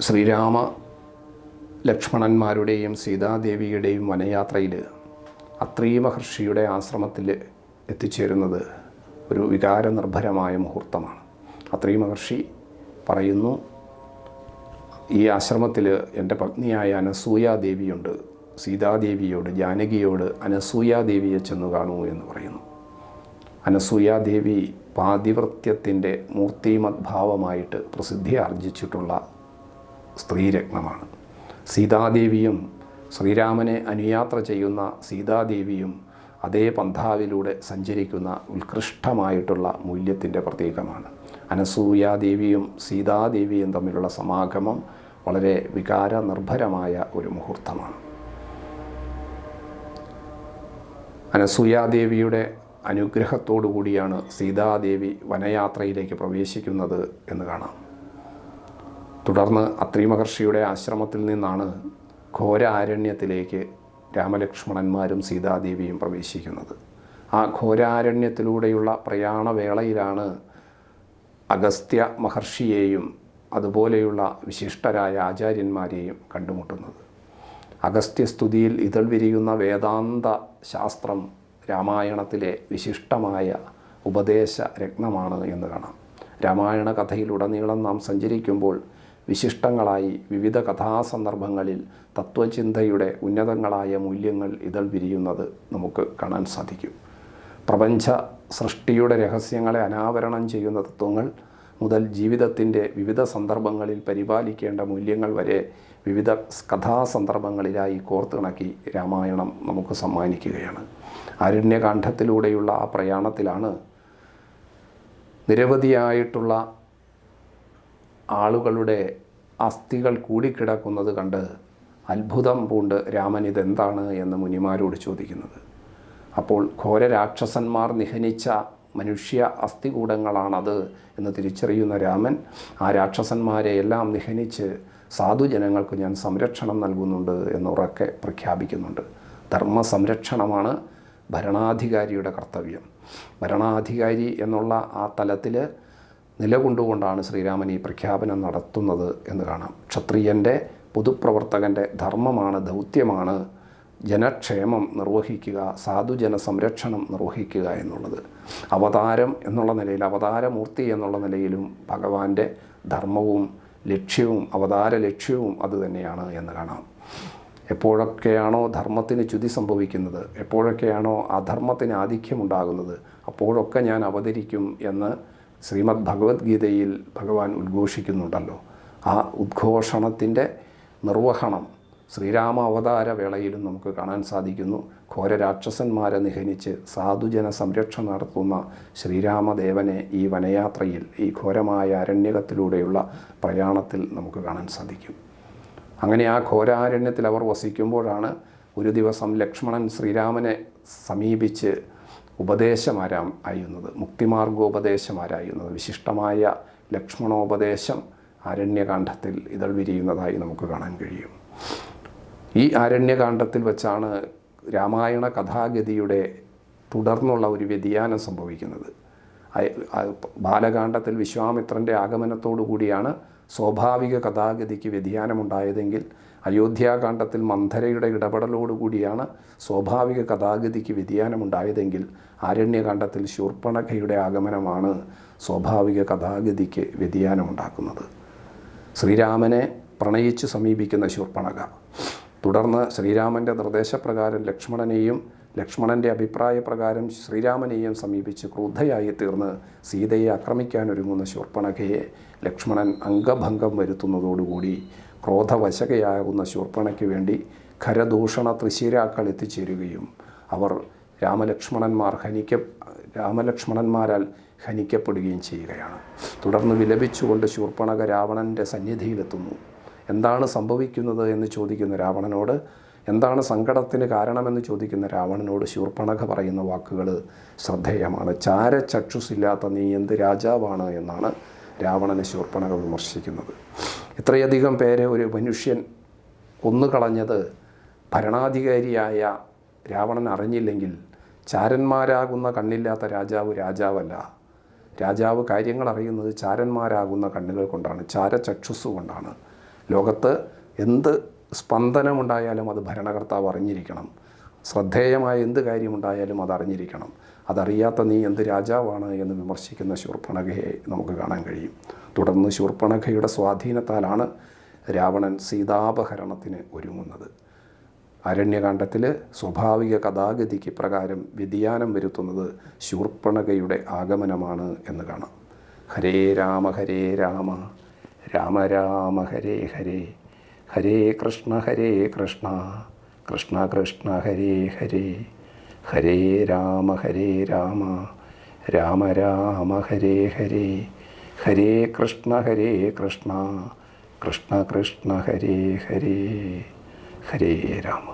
ശ്രീരാമ ലക്ഷ്മണന്മാരുടെയും സീതാദേവിയുടെയും വനയാത്രയിൽ അത്രീ മഹർഷിയുടെ ആശ്രമത്തിൽ എത്തിച്ചേരുന്നത് ഒരു വികാരനിർഭരമായ മുഹൂർത്തമാണ്. അത്രീ മഹർഷി പറയുന്നു, ഈ ആശ്രമത്തിൽ എൻ്റെ പത്നിയായ അനസൂയാദേവിയുണ്ട്. സീതാദേവിയോട്, ജാനകിയോട് അനസൂയാദേവിയെ ചെന്ന് കാണൂ എന്ന് പറയുന്നു. അനസൂയാദേവി പാതിവൃത്യത്തിൻ്റെ മൂർത്തിമദ്ഭാവമായിട്ട് പ്രസിദ്ധി ആർജിച്ചിട്ടുള്ള സ്ത്രീരത്നമാണ്. സീതാദേവിയും ശ്രീരാമനെ അനുയാത്ര ചെയ്യുന്ന സീതാദേവിയും അതേ പന്ഥാവിലൂടെ സഞ്ചരിക്കുന്ന ഉത്കൃഷ്ടമായിട്ടുള്ള മൂല്യത്തിൻ്റെ പ്രതീകമാണ്. അനസൂയാദേവിയും സീതാദേവിയും തമ്മിലുള്ള സമാഗമം വളരെ വികാരനിർഭരമായ ഒരു മുഹൂർത്തമാണ്. അനസൂയാദേവിയുടെ അനുഗ്രഹത്തോടു കൂടിയാണ് സീതാദേവി വനയാത്രയിലേക്ക് പ്രവേശിക്കുന്നത് എന്ന് കാണാം. തുടർന്ന് അത്രി മഹർഷിയുടെ ആശ്രമത്തിൽ നിന്നാണ് ഘോര ആരണ്യത്തിലേക്ക് രാമലക്ഷ്മണന്മാരും സീതാദേവിയും പ്രവേശിക്കുന്നത്. ആ ഘോരാരണ്യത്തിലൂടെയുള്ള പ്രയാണവേളയിലാണ് അഗസ്ത്യ മഹർഷിയെയും അതുപോലെയുള്ള വിശിഷ്ടരായ ആചാര്യന്മാരെയും കണ്ടുമുട്ടുന്നത്. അഗസ്ത്യസ്തുതിയിൽ ഇതൾ വിരിയുന്ന വേദാന്ത ശാസ്ത്രം രാമായണത്തിലെ വിശിഷ്ടമായ ഉപദേശ രത്നമാണ് എന്ന് കാണാം. രാമായണ കഥയിലുടനീളം നാം സഞ്ചരിക്കുമ്പോൾ വിശിഷ്ടങ്ങളായി വിവിധ കഥാസന്ദർഭങ്ങളിൽ തത്വചിന്തയുടെ ഉന്നതങ്ങളായ മൂല്യങ്ങൾ ഇതൾ വിരിയുന്നത് നമുക്ക് കാണാൻ സാധിക്കും. പ്രപഞ്ച സൃഷ്ടിയുടെ രഹസ്യങ്ങളെ അനാവരണം ചെയ്യുന്ന തത്വങ്ങൾ മുതൽ ജീവിതത്തിൻ്റെ വിവിധ സന്ദർഭങ്ങളിൽ പരിപാലിക്കേണ്ട മൂല്യങ്ങൾ വരെ വിവിധ കഥാസന്ദർഭങ്ങളിലായി കോർത്തിണക്കി രാമായണം നമുക്ക് സമ്മാനിക്കുകയാണ്. ആരണ്യകാന്ഡത്തിലൂടെയുള്ള ആ പ്രയാണത്തിലാണ് നിരവധിയായിട്ടുള്ള ആളുകളുടെ അസ്ഥികൾ കൂടിക്കിടക്കുന്നത് കണ്ട് അത്ഭുതം പൂണ്ട് രാമൻ ഇതെന്താണ് എന്ന് മുനിമാരോട് ചോദിക്കുന്നത്. അപ്പോൾ ഘോര രാക്ഷസന്മാർ നിഹനിച്ച മനുഷ്യ അസ്ഥികൂടങ്ങളാണത് എന്ന് തിരിച്ചറിയുന്ന രാമൻ ആ രാക്ഷസന്മാരെ എല്ലാം നിഹനിച്ച് സാധുജനങ്ങൾക്ക് ഞാൻ സംരക്ഷണം നൽകുന്നുണ്ട് എന്നുറക്കെ പ്രഖ്യാപിക്കുന്നുണ്ട്. ധർമ്മ സംരക്ഷണമാണ് ഭരണാധികാരിയുടെ കർത്തവ്യം. ഭരണാധികാരി എന്നുള്ള ആ തലത്തിൽ നിലകൊണ്ടുകൊണ്ടാണ് ശ്രീരാമൻ ഈ പ്രഖ്യാപനം നടത്തുന്നത് എന്ന് കാണാം. ക്ഷത്രിയൻ്റെ, പൊതുപ്രവർത്തകൻ്റെ ധർമ്മമാണ്, ദൗത്യമാണ് ജനക്ഷേമം നിർവഹിക്കുക, സാധുജന സംരക്ഷണം നിർവഹിക്കുക എന്നുള്ളത്. അവതാരം എന്നുള്ള നിലയിൽ, അവതാരമൂർത്തി എന്നുള്ള നിലയിലും ഭഗവാന്റെ ധർമ്മവും ലക്ഷ്യവും അവതാര ലക്ഷ്യവും അതുതന്നെയാണ് എന്ന് കാണാം. എപ്പോഴൊക്കെയാണോ ധർമ്മത്തിന് ച്യുതി സംഭവിക്കുന്നത്, എപ്പോഴൊക്കെയാണോ അധർമ്മത്തിന് ആധിക്യമുണ്ടാകുന്നത്, അപ്പോഴൊക്കെ ഞാൻ അവതരിക്കും എന്ന് ശ്രീമദ് ഭഗവത്ഗീതയിൽ ഭഗവാൻ ഉദ്ഘോഷിക്കുന്നുണ്ടല്ലോ. ആ ഉദ്ഘോഷണത്തിൻ്റെ നിർവഹണം ശ്രീരാമ അവതാര വേളയിലും നമുക്ക് കാണാൻ സാധിക്കുന്നു. ഘോര രാക്ഷസന്മാരെ നിഹനിച്ച് സാധുജന സംരക്ഷണം നടത്തുന്ന ശ്രീരാമദേവനെ ഈ വനയാത്രയിൽ, ഈ ഘോരമായ അരണ്യകത്തിലൂടെയുള്ള പ്രയാണത്തിൽ നമുക്ക് കാണാൻ സാധിക്കും. അങ്ങനെ ആ ഘോരാരണ്യത്തിൽ അവർ വസിക്കുമ്പോഴാണ് ഒരു ദിവസം ലക്ഷ്മണൻ ശ്രീരാമനെ സമീപിച്ച് ഉപദേശമാരായുന്നത്, മുക്തിമാർഗോപദേശമാരായുന്നത്. വിശിഷ്ടമായ ലക്ഷ്മണോപദേശം ആരണ്യകാന്ഡത്തിൽ ഇതൾ വിരിയുന്നതായി നമുക്ക് കാണാൻ കഴിയും. ഈ ആരണ്യകാന്ഡത്തിൽ വച്ചാണ് രാമായണ കഥാഗതിയുടെ തുടർന്നുള്ള ഒരു വ്യതിയാനം സംഭവിക്കുന്നത്. ബാലകാന്ഡത്തിൽ വിശ്വാമിത്രൻ്റെ ആഗമനത്തോടു കൂടിയാണ് സ്വാഭാവിക കഥാഗതിക്ക് വ്യതിയാനമുണ്ടായതെങ്കിൽ അയോധ്യാകാന്ഡത്തിൽ മന്ധരയുടെ ഇടപെടലോടുകൂടിയാണ് സ്വാഭാവിക കഥാഗതിക്ക് വ്യതിയാനമുണ്ടായതെങ്കിൽ ആരണ്യകാന്ഡത്തിൽ ശൂർപ്പണഖയുടെ ആഗമനമാണ് സ്വാഭാവിക കഥാഗതിക്ക് വ്യതിയാനമുണ്ടാക്കുന്നത്. ശ്രീരാമനെ പ്രണയിച്ച് സമീപിക്കുന്ന ശൂർപ്പണഖ, തുടർന്ന് ശ്രീരാമൻ്റെ നിർദ്ദേശപ്രകാരം ലക്ഷ്മണനെയും ലക്ഷ്മണൻ്റെ അഭിപ്രായപ്രകാരം ശ്രീരാമനെയും സമീപിച്ച് ക്രുദ്ധയായി തീർന്ന് സീതയെ ആക്രമിക്കാനൊരുങ്ങുന്ന ശൂർപ്പണഖയെ ലക്ഷ്മണൻ അംഗഭംഗം വരുത്തുന്നതോടുകൂടി ക്രോധവശകയാകുന്ന ശൂർപ്പണയ്ക്ക് വേണ്ടി ഖരദൂഷണ തൃശീരാക്കൾ എത്തിച്ചേരുകയും അവർ രാമലക്ഷ്മണന്മാരാൽ ഹനിക്കപ്പെടുകയും ചെയ്യുകയാണ്. തുടർന്ന് വിലപിച്ചുകൊണ്ട് ശൂർപ്പണഖ രാവണൻ്റെ സന്നിധിയിലെത്തുന്നു. എന്താണ് സംഭവിക്കുന്നത് എന്ന് ചോദിക്കുന്ന രാവണനോട്, എന്താണ് സങ്കടത്തിന് കാരണമെന്ന് ചോദിക്കുന്ന രാവണനോട് ശൂർപ്പണഖ പറയുന്ന വാക്കുകൾ ശ്രദ്ധേയമാണ്. ചാരചക്ഷുസില്ലാത്ത നീ എന്ത് രാജാവാണ് എന്നാണ് രാവണനെ ശൂർപ്പണഖ വിമർശിക്കുന്നത്. ഇത്രയധികം പേരെ ഒരു മനുഷ്യൻ കൊന്നുകളഞ്ഞത് ഭരണാധികാരിയായ രാവണൻ അറിഞ്ഞില്ലെങ്കിൽ ചാരന്മാരാകുന്ന കണ്ണില്ലാത്ത രാജാവ് രാജാവല്ല. രാജാവ് കാര്യങ്ങൾ അറിയുന്നത് ചാരന്മാരാകുന്ന കണ്ണുകൾ കൊണ്ടാണ്, ചാരചക്ഷുസ് കൊണ്ടാണ്. ലോകത്ത് എന്ത് സ്പന്ദനമുണ്ടായാലും അത് ഭരണകർത്താവ് അറിഞ്ഞിരിക്കണം. ശ്രദ്ധേയമായ എന്ത് കാര്യമുണ്ടായാലും അതറിഞ്ഞിരിക്കണം. അതറിയാത്ത നീ എന്ത് രാജാവാണ് എന്ന് വിമർശിക്കുന്ന ശൂർപ്പണഖയെ നമുക്ക് കാണാൻ കഴിയും. തുടർന്ന് ശൂർപ്പണഖയുടെ സ്വാധീനത്താലാണ് രാവണൻ സീതാപഹരണത്തിന് ഒരുങ്ങുന്നത്. അരണ്യകാണ്ഡത്തിൽ സ്വാഭാവിക കഥാഗതിക്ക് പ്രകാരം വ്യതിയാനം വരുത്തുന്നത് ശൂർപ്പണഖയുടെ ആഗമനമാണ് എന്ന് കാണാം. ഹരേ രാമ രാമ രാമ ഹരേ ഹരേ, ഹരേ കൃഷ്ണ കൃഷ്ണ കൃഷ്ണ ഹരേ ഹരേ, ഹരേ രാമ രാമ രാമ ഹരേ ഹരേ, ഹരേ കൃഷ്ണ കൃഷ്ണ കൃഷ്ണ ഹരേ ഹരേ, ഹരേ രാമ.